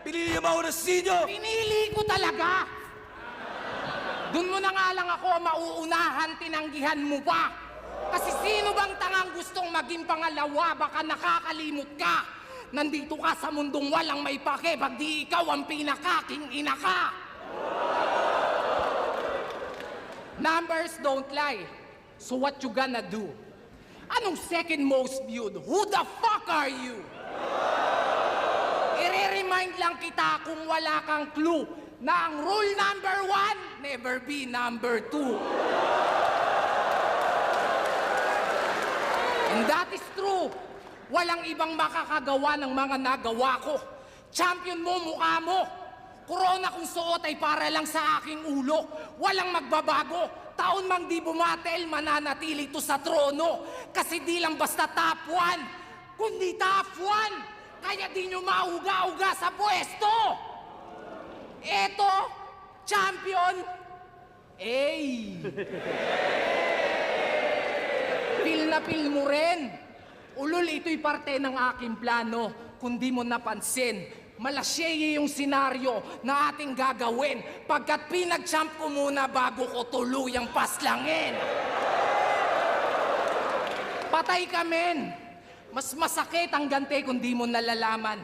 Pinili mo ako ng sinyo! Pinili ko talaga! Doon mo na nga lang ako mauunahan, tinanggihan mo pa. Kasi sino bang tangang gustong maging pangalawa? Baka nakakalimot ka. Nandito ka sa mundong walang may pake, pag di ikaw ang pinakaking ina ka. Numbers don't lie. So what you gonna do? Anong second most viewed? Who the fuck are you? I-remind lang kita kung wala kang clue na ang rule number 1, never be number 2. And that is true. Walang ibang makakagawa ng mga nagawa ko. Champion mo, mukha mo. Corona kung suot ay para lang sa aking ulo. Walang magbabago. Taon mang di bumatel, mananatili to sa trono. Kasi di lang basta top 1, kundi top 1. Kaya di nyo mauga-uga sa pwesto. Eto, champion. Ey! Pil na pil mo rin. Ulol, ito'y parte ng aking plano. Kung di mo napansin, malasyeye yung senaryo na ating gagawin pagkat pinag-champ ko muna bago ko tuluyang paslangin. Patay ka, men. Mas masakit ang gante kung di mo nalalaman.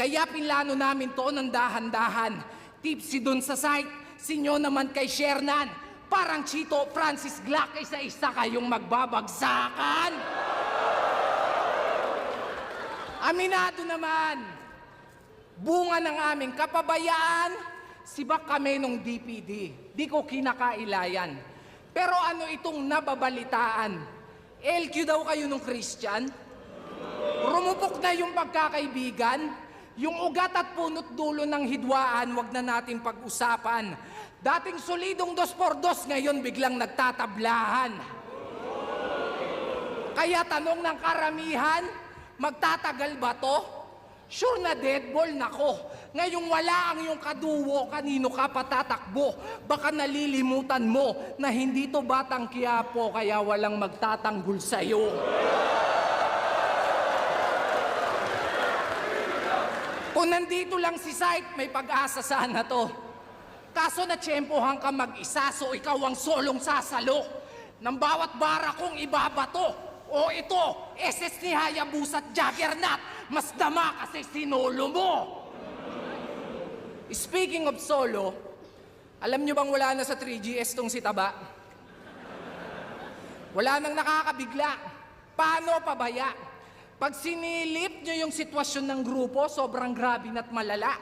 Kaya pinlano namin to ng dahan-dahan. Tipsy dun sa site, sinyo naman kay Shernan. Parang Chito, Francis Glock, isa-isa kayong magbabagsakan. Aminado naman, bunga ng aming kapabayaan, sibak kami nung DPD. Di ko kinakailayan. Pero ano itong nababalitaan? LQ daw kayo nung Christian? Rumupok na yung pagkakaibigan? Yung ugat at punot dulo ng hidwaan, wag na natin pag-usapan. Dating solidong 2x2, ngayon biglang nagtatablahan. Kaya tanong ng karamihan, magtatagal ba to? Sure na deadball nako. Ngayong wala ang iyong kaduwo, kanino ka patatakbo? Baka nalilimutan mo na hindi to Batang Quiapo, kaya walang magtatanggol sa'yo. Kung nandito lang si Sight, may pag-asa sana to. Kaso natsyempohan ka mag-isa, so ikaw ang solong sasalo. Nang bawat bara kong ibabato. O ito, SS ni Hayabusa at Juggernaut, mas dama kasi sinolo mo. Speaking of solo, alam nyo bang wala na sa 3GS tong si Taba? Wala nang nakakabigla. Paano pabaya? Pag sinilip nyo yung sitwasyon ng grupo, sobrang grabe na't malala.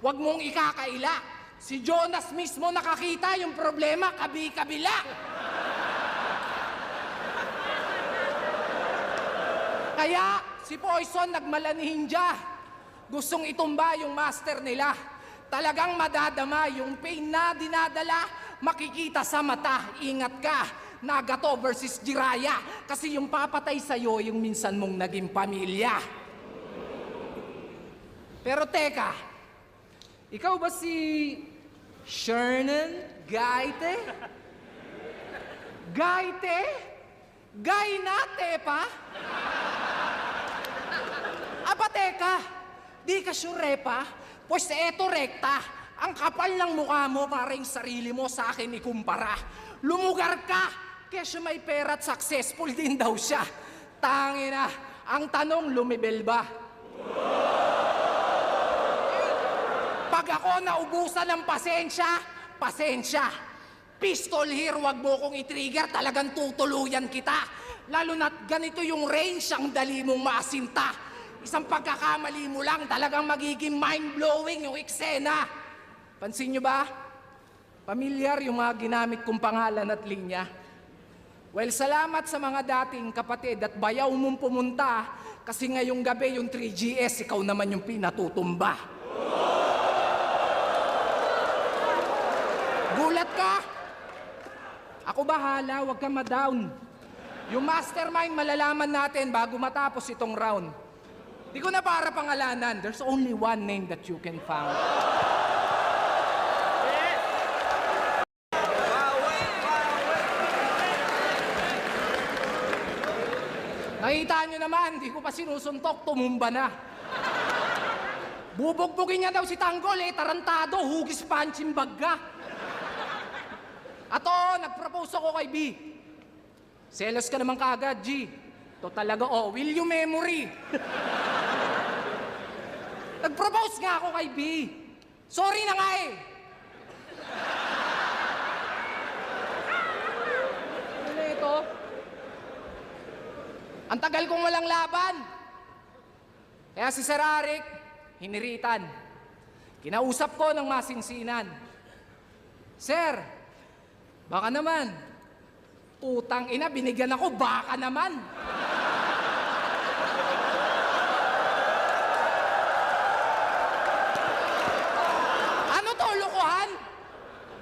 Huwag mong ikakaila. Si Jonas mismo nakakita yung problema, kabi-kabila. Kaya si Poison nagmalaninja. Gustong itumba yung master nila. Talagang madadama yung pain na dinadala. Makikita sa mata, ingat ka. Nagato versus Jiraya. Kasi yung papatay sa'yo, yung minsan mong naging pamilya. Pero teka, ikaw ba si Shernan Gaite? Gaite? Gainate pa? Aba teka, di ka sure pa? Pues eto rekta, ang kapal ng mukha mo para yung sarili mo sa akin ikumpara. Lumugar ka, kesyo may pera at successful din daw siya. Tangina, ang tanong lumibel ba? Pag ako naubusan ng pasensya, pasensya. Pistol here, wag mo kong i-trigger, talagang tutuluyan kita. Lalo na't ganito yung range, ang dali mong maasinta. Isang pagkakamali mo lang, talagang magiging mind-blowing yung eksena. Pansin nyo ba? Pamilyar yung mga ginamit kong pangalan at linya. Well, salamat sa mga dating kapatid at bayaw mong pumunta kasi ngayong gabi yung 3GS, ikaw naman yung pinatutumba. Gulat ka? Ako bahala, huwag kang ma-down. Yung mastermind malalaman natin bago matapos itong round. Di ko na para pangalanan, there's only one name that you can find. Nakita nyo naman, di ko pa sinusuntok, tumumba na. Bubugbugin niya daw si Tanggol eh, tarantado, hugis punching bag ka. At oo, nag-propose ako kay B. Selos ka naman kaagad, G. To talaga, will you memory? Nag-propose nga ako kay B. Sorry na nga eh. Ano ito? Ang tagal kong walang laban. Kaya si Sir Arik, hiniritan. Kinausap ko ng masinsinan. Sir, baka naman. Putang ina, binigyan ako, baka naman. Ano to, lokohan?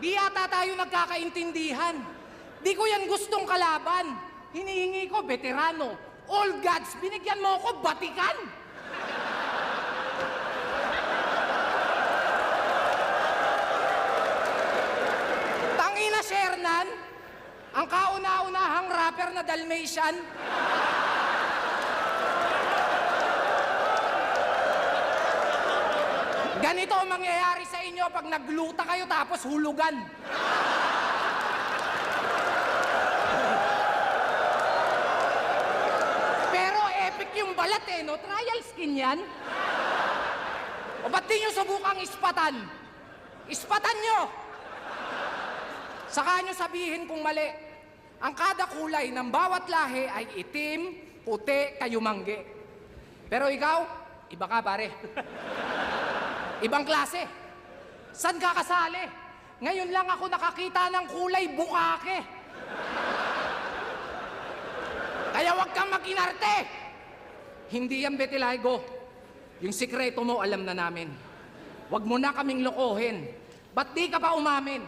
Di yata tayo nagkakaintindihan. Di ko yan gustong kalaban. Hinihingi ko, veterano. All gods, binigyan mo ako, batikan. Tangina, Shernan, ang kauna-unahang rapper na Dalmatian. Ganito ang mangyayari sa inyo pag nagluta kayo tapos hulugan. Pero epic yung balat eh, no? Trial skin yan. O ba't di nyo subukang ispatan? Ispatan nyo! Saka nyo sabihin kung mali. Ang kada kulay ng bawat lahi ay itim, puti, kayumangge. Pero ikaw, iba ka pare. Ibang klase. San ka kasali? Ngayon lang ako nakakita ng kulay bukake. Kaya wag kang mag-inarte. Hindi yan Betilaygo. Yung sikreto mo alam na namin. Wag mo na kaming lokohin. Ba't di ka pa umamin?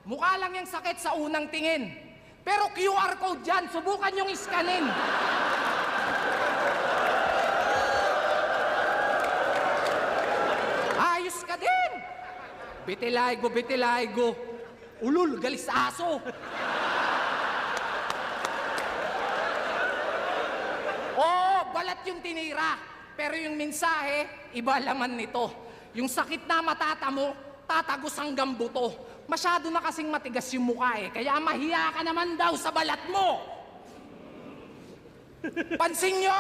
Mukha lang yung sakit sa unang tingin. Pero QR code dyan, subukan yung iskanin. Ayos ka din. Betilaygo, Betilaygo. Ulul, galis aso. Oo, balat yung tinira. Pero yung mensahe, iba laman nito. Yung sakit na matatamo, tatagos hanggang buto. Masyado na kasing matigas yung mukha eh, kaya mahiya ka naman daw sa balat mo. Pansin nyo?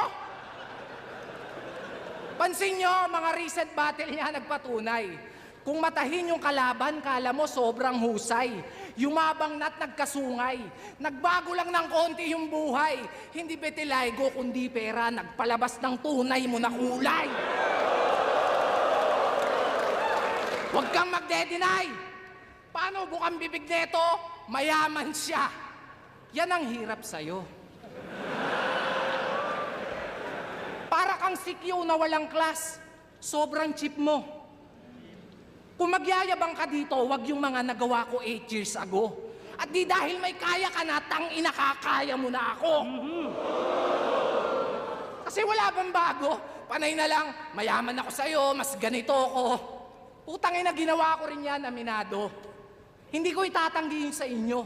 Pansin nyo, mga recent battle niya nagpatunay. Kung matahin yung kalaban, kala mo sobrang husay. Yumabang na't nagkasungay. Nagbago lang ng konti yung buhay. Hindi Betilaygo, kundi pera. Nagpalabas ng tunay mo na kulay. Huwag kang magde-deny. Paano bukang bibig neto? Mayaman siya. Yan ang hirap sa'yo. Para kang sikyo na walang class. Sobrang cheap mo. Kung magyayabang ka dito, wag yung mga nagawa ko 8 years ago. At di dahil may kaya ka na, tangina kakaya mo na ako. Kasi wala bang bago? Panay na lang, mayaman ako sa'yo, mas ganito ako. Putangin na ginawa ko rin yan, aminado. Hindi ko itatanggi yung sa inyo.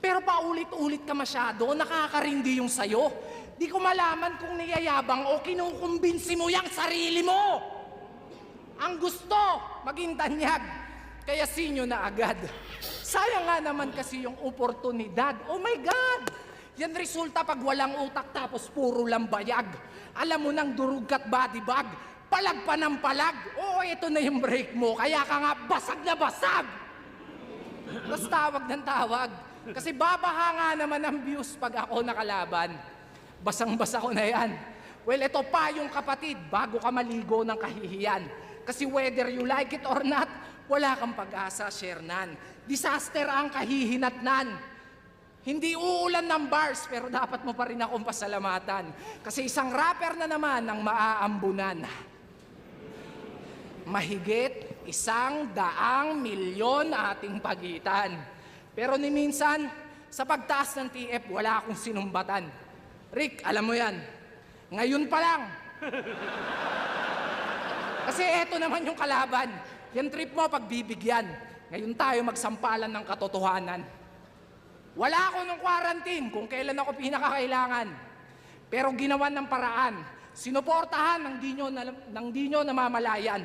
Pero paulit-ulit ka masyado, nakakarindi yung sayo. Di ko malaman kung niyayabang o kinukumbinsi mo yung sarili mo. Ang gusto, maging tanyag. Kaya sinyo na agad. Sayang nga naman kasi yung oportunidad. Oh my God! Yan resulta pag walang utak tapos puro lang bayag. Alam mo nang durug ka't body bag. Palag pa ng palag. Oo, ito na yung break mo. Kaya ka nga basag na basag. Tapos tawag ng tawag. Kasi babaha nga naman ang views pag ako nakalaban. Basang-basa ko na yan. Well, ito pa yung kapatid, bago ka maligo ng kahihiyan. Kasi whether you like it or not, wala kang pag-asa, Shernan. Disaster ang kahihinatnan. Hindi uulan ng bars, pero dapat mo pa rin akong pasalamatan. Kasi isang rapper na naman ang maaambunan. Mahigit 100 milyon ating pagitan. Pero ni minsan, sa pagtaas ng TF, wala akong sinumbatan. Rick, alam mo yan. Ngayon pa lang. Kasi eto naman yung kalaban. Yan trip mo pagbibigyan. Ngayon tayo magsampalan ng katotohanan. Wala ako nung quarantine kung kailan ako pinakakailangan. Pero ginawan ng paraan. Sinuportahan ng di nyo namamalayan.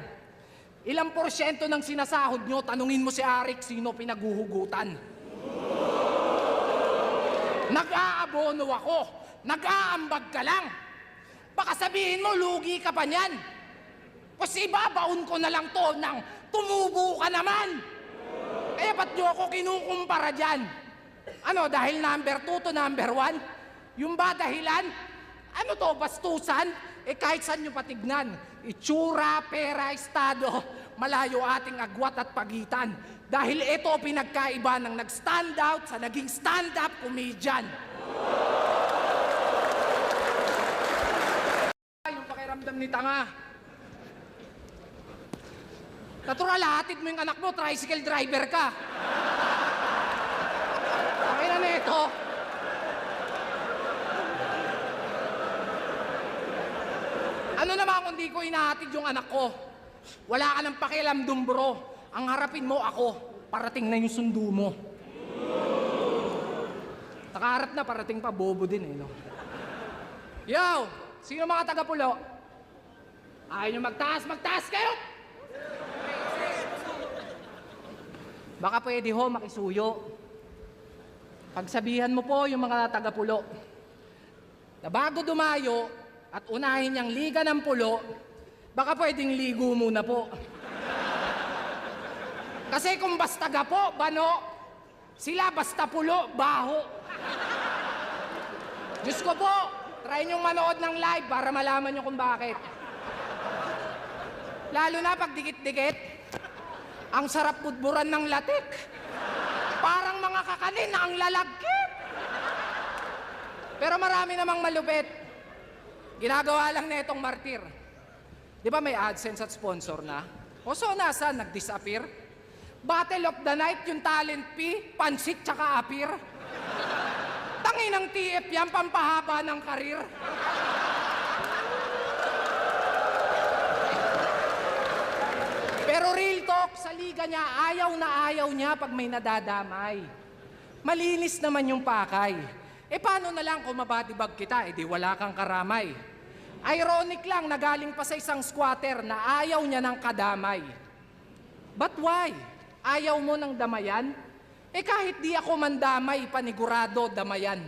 Ilang porsyento ng sinasahod nyo, tanungin mo si Arik sino pinaghuhugutan. Nag-aabono ako, nag-aambag ka lang. Baka sabihin mo, lugi ka pa niyan. Kasi ibabaon ko na lang to nang tumubo ka naman. Eh, ba't nyo ako kinukumpara dyan? Ano, dahil number 2 to number 1? Yung ba dahilan? Ano to, bastusan? Eh, kahit saan nyo patignan. Itsura, pera, estado, malayo ating agwat at pagitan. Dahil ito pinagkaiba ng nag-stand out sa naging stand-up comedian. Yung pakiramdam ni tanga. Natural, hatid mo yung anak mo, tricycle driver ka. Okay na nito. Ano naman kung di ko inahatid yung anak ko? Wala ka ng pakialam, dumbro. Ang harapin mo ako, parating na yung sundo mo. Nakaharap na, parating pa, bobo din eh, no? Yo! Sino mga taga-Pulo? Ayaw nyo magtaas, magtaas kayo! Baka pwede ho, makisuyo. Pagsabihan mo po yung mga taga-Pulo na bago dumayo at unahin niyang liga ng Pulo, baka pwedeng ligo muna po. Kasi kung basta gapo, bano, sila basta Pulo, baho. Diyos ko po, try niyong manood ng live para malaman niyo kung bakit. Lalo na pag dikit-dikit, ang sarap budburan ng latik. Parang mga kakanin na ang lalagkit. Pero marami namang malupit. Ginagawa lang na itong martir. Di ba may AdSense at sponsor na? O so nasa, nag-disappear? Battle of the Night, yung talent fee, pansit tsaka apir. Tangin ng TF yan, pampahaba ng karir. Pero real talk, sa liga niya, ayaw na ayaw niya pag may nadadamay. Malinis naman yung pakay. Eh paano na lang kung mabatibag kita, di wala kang karamay. Ironic lang na galing pa sa isang squatter na ayaw niya ng kadamay. But why? Ayaw mo ng damayan? Eh kahit di ako mandamay, panigurado damayan.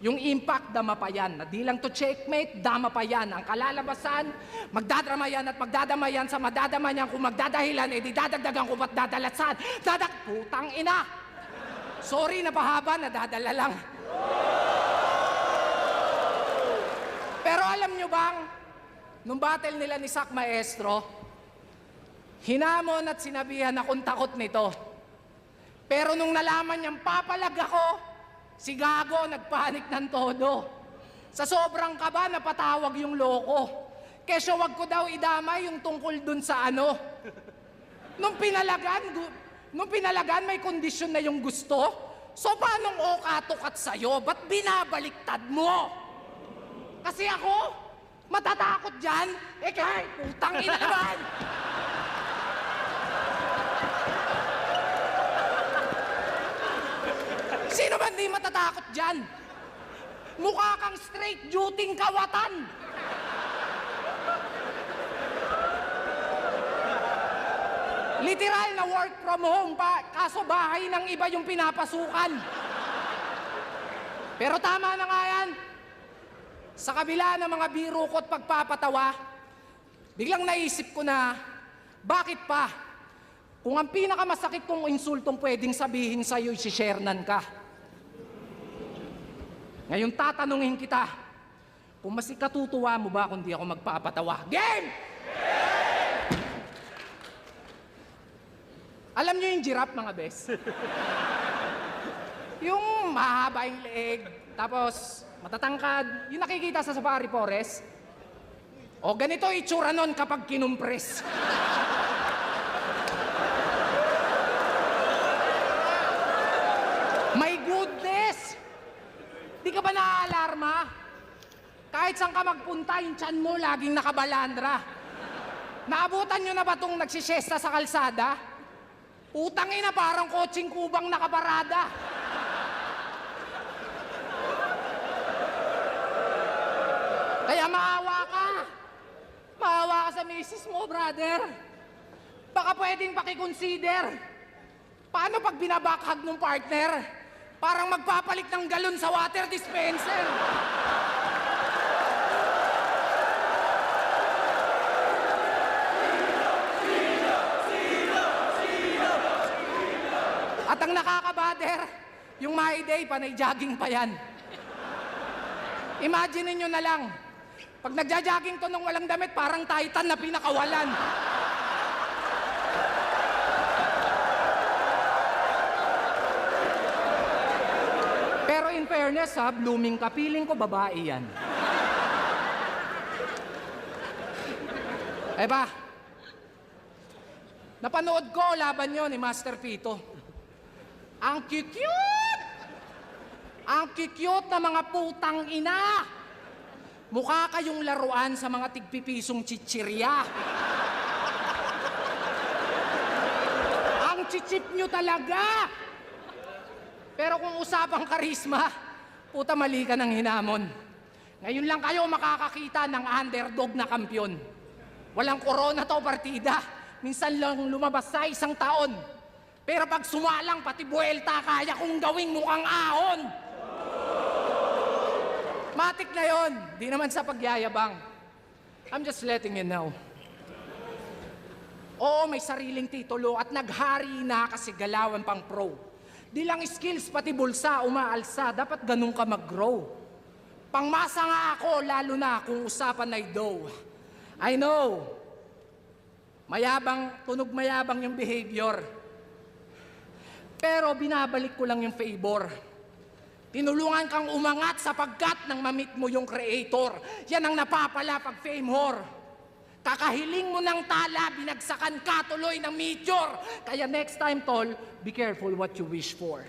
Yung impact, dama pa yan. Na di lang to checkmate, dama pa yan. Ang kalalabasan, magdadrama yan at magdadama yan sa madadama niyan. Kung magdadahilan, eh di dadagdagan ko ba't dadalatsan. Putang ina! Sorry, napahaba, nadadala lang. Pero alam nyo bang, nung battle nila ni Sak Maestro, hinamon at sinabihan akong takot nito. Pero nung nalaman niyang papalag ako, si Gago nagpanik ng todo. Sa sobrang kaba, napatawag yung loko. Kesyo wag ko daw idamay yung tungkol dun sa ano. Nung pinalagan, may kondisyon na yung gusto. So paanong okatukat sa'yo? Ba't binabaliktad mo? Kasi ako, matatakot dyan. Eh kahit putang ina naman. Sino ba hindi matatakot dyan? Mukha kang straight duty kawatan. Literal na work from home pa, kaso bahay ng iba yung pinapasukan. Pero tama na nga yan. Sa kabila ng mga biro ko at pagpapatawa, biglang naisip ko na, bakit pa? Kung ang pinakamasakit kong insultong pwedeng sabihin sa'yo, si-sharenan ka. Ngayon tatanungin kita, kung mas ikatutuwa mo ba kung di ako magpapatawa? Game! Alam niyo yung giraffe, mga bes? Yung mahaba yung leeg, tapos matatangkad, yung nakikita sa safari forest. O ganito itsura nun kapag kinumpres. My goodness! Di ka ba naaalarma? Kahit saan ka magpunta, yung tiyan mo laging nakabalandra. Naabutan nyo na ba itong nagsisiyesta sa kalsada? Utangin na parang kotseng kubang nakabarada. Kaya maawa ka. Maawa ka sa misis mo, brother. Baka pwedeng pakiconsider. Paano pag binabakhag ng partner? Parang magpapalit ng galon sa water dispenser. At ang nakakabader, yung My Day, panay jogging pa yan. Imagine nyo na lang, pag nagja-jogging to nung walang damit, parang Titan na pinakawalan. Pero in fairness ha, blooming ka, feeling ko babae yan. Eba, napanood ko laban nyo ni Master Pito. Ang cute! Ang cute na mga putang ina! Mukha kayong laruan sa mga tigpipisong chichirya. Ang chichip nyo talaga! Pero kung usapang karisma, puta mali ka ng hinamon. Ngayon lang kayo makakakita ng underdog na kampyon. Walang corona to partida. Minsan lang lumabas sa isang taon. Pero pag sumalang pati buwelta, kaya kong gawing mukhang ahon. Matik na yon, di naman sa pagyayabang. I'm just letting you know. Oo, may sariling titulo at naghari na kasi galawan pang pro. Di lang skills, pati bulsa, umaalsa. Dapat ganun ka mag-grow. Pangmasa nga ako, lalo na kung usapan ay dough. I know, mayabang, tunog mayabang yung behavior. Pero binabalik ko lang yung favor. Tinulungan kang umangat sapagkat nang mamit mo yung creator. Yan ang napapala pag fame whore. Kakahiling mo ng tala, binagsakan ka tuloy ng meteor. Kaya next time, tol, be careful what you wish for.